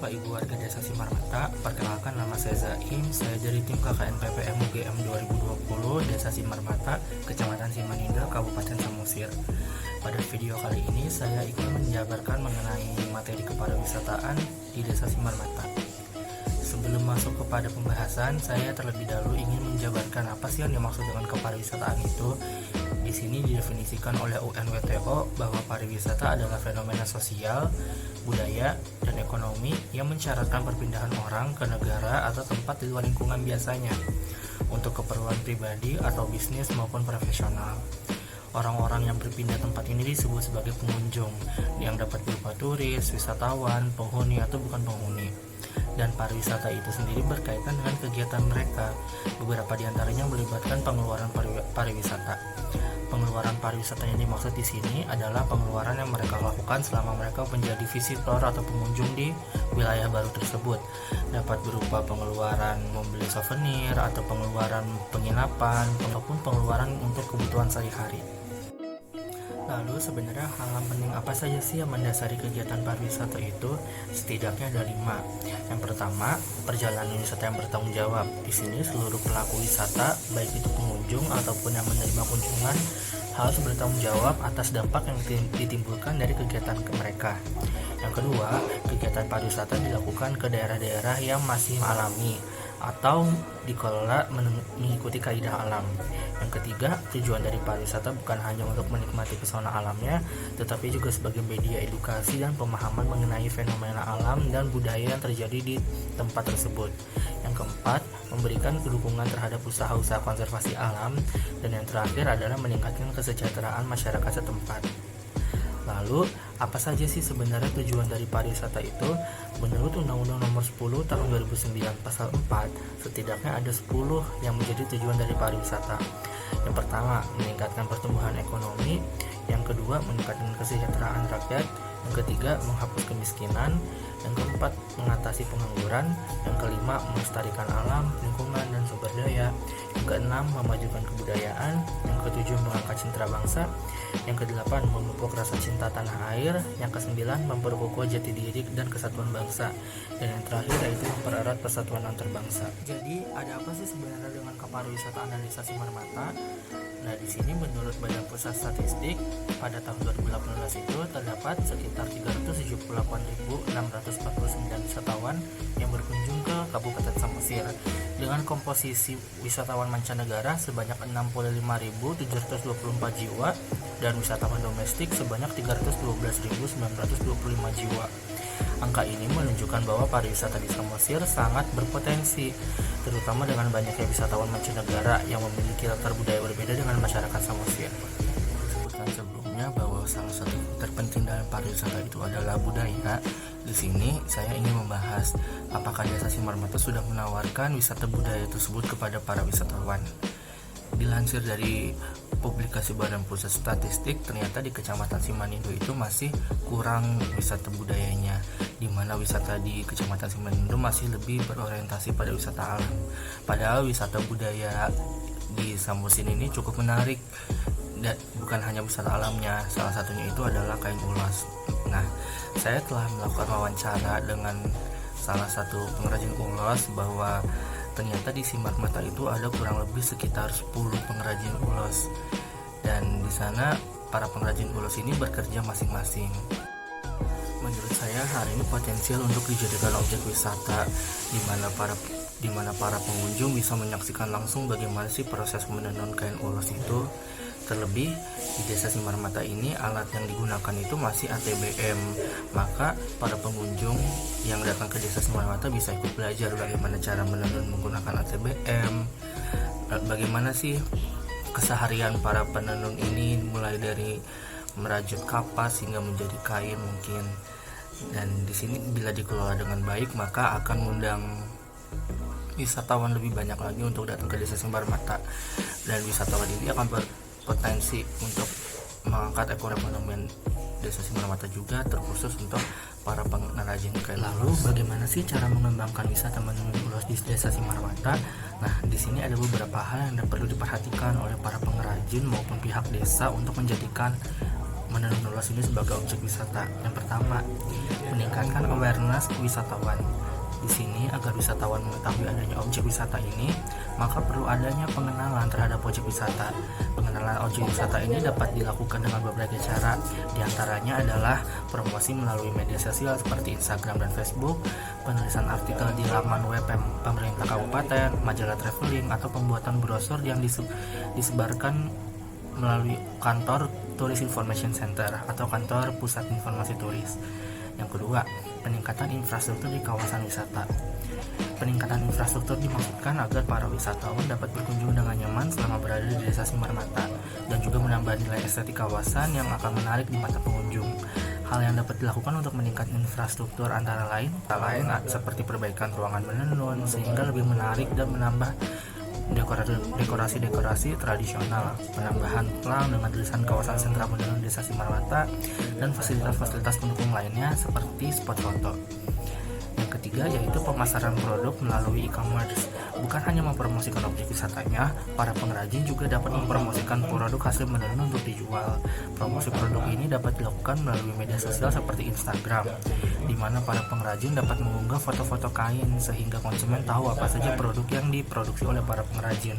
Bapak Ibu warga Desa Simarmata, perkenalkan nama saya Zaim, saya dari tim KKN PPM UGM 2020 Desa Simarmata, Kecamatan Simanindra, Kabupaten Samosir. Pada video kali ini saya ingin menjabarkan mengenai materi kepariwisataan di Desa Simarmata. Sebelum masuk kepada pembahasan, saya terlebih dahulu ingin menjabarkan apa sih yang dimaksud dengan kepariwisataan itu. Di sini didefinisikan oleh UNWTO bahwa pariwisata adalah fenomena sosial, budaya, dan ekonomi yang mensyaratkan perpindahan orang ke negara atau tempat di luar lingkungan biasanya untuk keperluan pribadi atau bisnis maupun profesional. Orang-orang yang berpindah tempat ini disebut sebagai pengunjung, yang dapat berupa turis, wisatawan, penghuni atau bukan penghuni. Dan pariwisata itu sendiri berkaitan dengan kegiatan mereka. Beberapa di antaranya melibatkan pengeluaran pariwisata. Pengeluaran pariwisata yang dimaksud di sini adalah pengeluaran yang mereka lakukan selama mereka menjadi visitor atau pengunjung di wilayah baru tersebut. Dapat berupa pengeluaran membeli souvenir atau pengeluaran penginapan ataupun pengeluaran untuk kebutuhan sehari-hari. Lalu sebenarnya hal penting apa saja sih yang mendasari kegiatan pariwisata itu? Setidaknya ada 5. Yang pertama, perjalanan wisata yang bertanggung jawab. Di sini seluruh pelaku wisata, baik itu pengunjung ataupun yang menerima kunjungan, harus bertanggung jawab atas dampak yang ditimbulkan dari kegiatan mereka. Yang kedua, kegiatan pariwisata dilakukan ke daerah-daerah yang masih alami atau dikelola mengikuti kaidah alam. Yang ketiga, tujuan dari pariwisata bukan hanya untuk menikmati pesona alamnya, tetapi juga sebagai media edukasi dan pemahaman mengenai fenomena alam dan budaya yang terjadi di tempat tersebut. Yang keempat, memberikan dukungan terhadap usaha-usaha konservasi alam, dan yang terakhir adalah meningkatkan kesejahteraan masyarakat setempat. Lalu, apa saja sih sebenarnya tujuan dari pariwisata itu? Menurut Undang-Undang Nomor 10 Tahun 2009 Pasal 4, setidaknya ada 10 yang menjadi tujuan dari pariwisata. Yang pertama, meningkatkan pertumbuhan ekonomi. Yang kedua, meningkatkan kesejahteraan rakyat. Yang ketiga, menghapus kemiskinan. Yang keempat, mengatasi pengangguran. Yang kelima, melestarikan alam, lingkungan, dan sumber daya. Yang keenam, memajukan kebudayaan. Yang ketujuh, mengangkat citra bangsa. Yang kedelapan, memupuk rasa cinta tanah air. Yang kesembilan, memperkokoh jati diri dan kesatuan bangsa. Dan yang terakhir yaitu mempererat persatuan antar bangsa. Jadi ada apa sih sebenarnya dengan kepariwisataan di Desa Simarmata? Nah, di sini menurut Badan Pusat Statistik pada tahun 2018 itu terdapat sekitar 378.649 wisatawan yang berkunjung ke Kabupaten Samosir dengan komposisi wisatawan mancanegara sebanyak 65.724 jiwa dan wisatawan domestik sebanyak 312.925 jiwa. Angka ini menunjukkan bahwa pariwisata di Samosir sangat berpotensi, terutama dengan banyaknya wisatawan mancanegara yang memiliki latar budaya berbeda dengan masyarakat Samosir. Disebutkan sebelumnya bahwa salah satu terpenting dalam pariwisata itu adalah budaya. Di sini saya ingin membahas apakah Desa Simarmata sudah menawarkan wisata budaya tersebut kepada para wisatawan. Dilansir dari publikasi Badan Pusat Statistik, ternyata di Kecamatan Simanindra itu masih kurang wisata budayanya, di mana wisata di Kecamatan Simanindra masih lebih berorientasi pada wisata alam. Padahal wisata budaya di Samosir ini cukup menarik, dan bukan hanya wisata alamnya, salah satunya itu adalah kain ulos. Nah, saya telah melakukan wawancara dengan salah satu pengrajin ulos bahwa ternyata di Simarmata itu ada kurang lebih sekitar 10 pengrajin ulos, dan di sana para pengrajin ulos ini bekerja masing-masing. Menurut saya hal ini potensial untuk dijadikan objek wisata, di mana para pengunjung bisa menyaksikan langsung bagaimana sih proses menenun kain ulos itu. Terlebih di Desa Simarmata ini alat yang digunakan itu masih ATBM, maka para pengunjung yang datang ke Desa Simarmata bisa ikut belajar bagaimana cara menenun menggunakan ATBM, bagaimana sih keseharian para penenun ini, mulai dari merajut kapas hingga menjadi kain mungkin. Dan di sini bila dikelola dengan baik maka akan mengundang wisatawan lebih banyak lagi untuk datang ke Desa Simarmata, dan wisatawan ini akan berpotensi untuk mengangkat ekonomi Desa Simarmata juga, terkhusus untuk para pengrajin kain. Lalu bagaimana sih cara mengembangkan wisata menenun ulos di Desa Simarmata? Nah, di sini ada beberapa hal yang perlu diperhatikan oleh para pengrajin maupun pihak desa untuk menjadikan Menurut Ulas ini sebagai objek wisata. Yang pertama, meningkatkan awareness wisatawan. Di sini agar wisatawan mengetahui adanya objek wisata ini, maka perlu adanya pengenalan terhadap objek wisata. Pengenalan objek wisata ini dapat dilakukan dengan berbagai cara. Di antaranya adalah promosi melalui media sosial seperti Instagram dan Facebook, penulisan artikel di laman web pemerintah kabupaten, majalah traveling, atau pembuatan brosur yang disebarkan melalui kantor Tourist Information Center atau kantor pusat informasi turis. Yang kedua, peningkatan infrastruktur di kawasan wisata. Peningkatan infrastruktur dimaksudkan agar para wisatawan dapat berkunjung dengan nyaman selama berada di Desa Simarmata dan juga menambah nilai estetik kawasan yang akan menarik di mata pengunjung. Hal yang dapat dilakukan untuk meningkatkan infrastruktur antara lain seperti perbaikan ruangan menenun sehingga lebih menarik dan menambah dekorasi tradisional, penambahan plang dengan tulisan kawasan sentra menenun Desa Simarmata, dan fasilitas-fasilitas pendukung lainnya seperti spot foto. Yang ketiga yaitu pemasaran produk melalui e-commerce. Bukan hanya mempromosikan objek wisatanya, para pengrajin juga dapat mempromosikan produk hasil menenun untuk dijual. Promosi produk ini dapat dilakukan melalui media sosial seperti Instagram, di mana para pengrajin dapat mengunggah foto-foto kain sehingga konsumen tahu apa saja produk yang diproduksi oleh para pengrajin.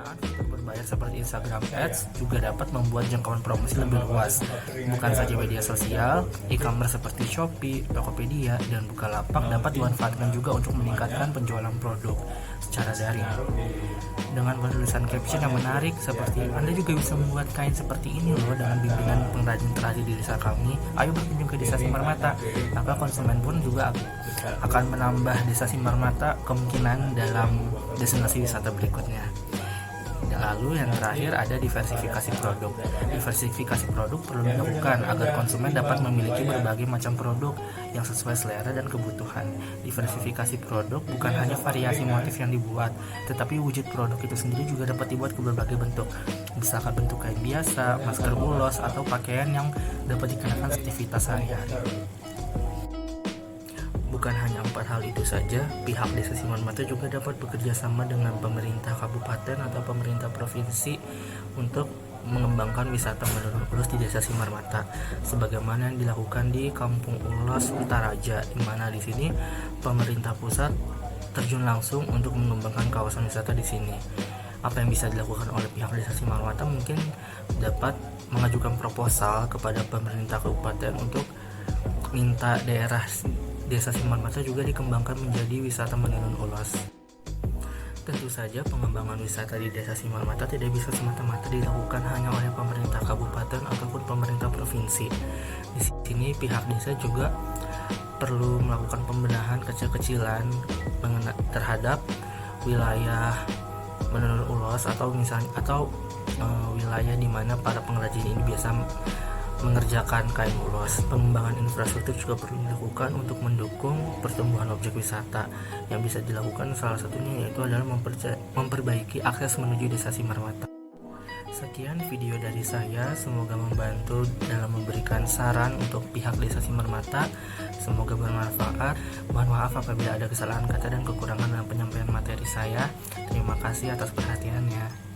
Penggunaan fitur berbayar seperti Instagram Ads juga dapat membuat jangkauan promosi lebih luas. Bukan saja media sosial, e-commerce seperti Shopee, Tokopedia, dan Bukalapak dapat dimanfaatkan juga untuk meningkatkan penjualan produk secara daring. Dengan penulisan caption yang menarik seperti "Anda juga bisa membuat kain seperti ini loh dengan bimbingan pengrajin terlatih di desa kami. Ayo berkunjung ke Desa Simarmata." Maka konsumen pun juga akan menambah Desa Simarmata kemungkinan dalam destinasi wisata berikutnya. Lalu yang terakhir ada diversifikasi produk. Diversifikasi produk perlu dilakukan agar konsumen dapat memiliki berbagai macam produk yang sesuai selera dan kebutuhan. Diversifikasi produk bukan hanya variasi motif yang dibuat, tetapi wujud produk itu sendiri juga dapat dibuat ke berbagai bentuk. Misalkan bentuk kain biasa, masker ulos, atau pakaian yang dapat dikenakan aktivitas sehari-hari. Bukan hanya 4 hal itu saja, pihak Desa Simarmata juga dapat bekerja sama dengan pemerintah kabupaten atau pemerintah provinsi untuk mengembangkan wisata menurun ulos di Desa Simarmata, sebagaimana yang dilakukan di Kampung Ulos Utaraja, di mana di sini pemerintah pusat terjun langsung untuk mengembangkan kawasan wisata di sini. Apa yang bisa dilakukan oleh pihak Desa Simarmata mungkin dapat mengajukan proposal kepada pemerintah kabupaten untuk minta daerah Desa Simarmata juga dikembangkan menjadi wisata menenun ulos. Tentu saja pengembangan wisata di Desa Simarmata tidak bisa semata-mata dilakukan hanya oleh pemerintah kabupaten ataupun pemerintah provinsi. Di sini pihak desa juga perlu melakukan pembenahan kecil-kecilan terhadap wilayah menenun ulos atau wilayah di mana para pengrajin ini biasa mengerjakan kain ulos. Pengembangan infrastruktur juga perlu dilakukan untuk mendukung pertumbuhan objek wisata. Yang bisa dilakukan salah satunya yaitu adalah memperbaiki akses menuju Desa Simarmata. Sekian video dari saya, semoga membantu dalam memberikan saran untuk pihak Desa Simarmata. Semoga bermanfaat. Mohon maaf apabila ada kesalahan kata dan kekurangan dalam penyampaian materi saya. Terima kasih atas perhatiannya.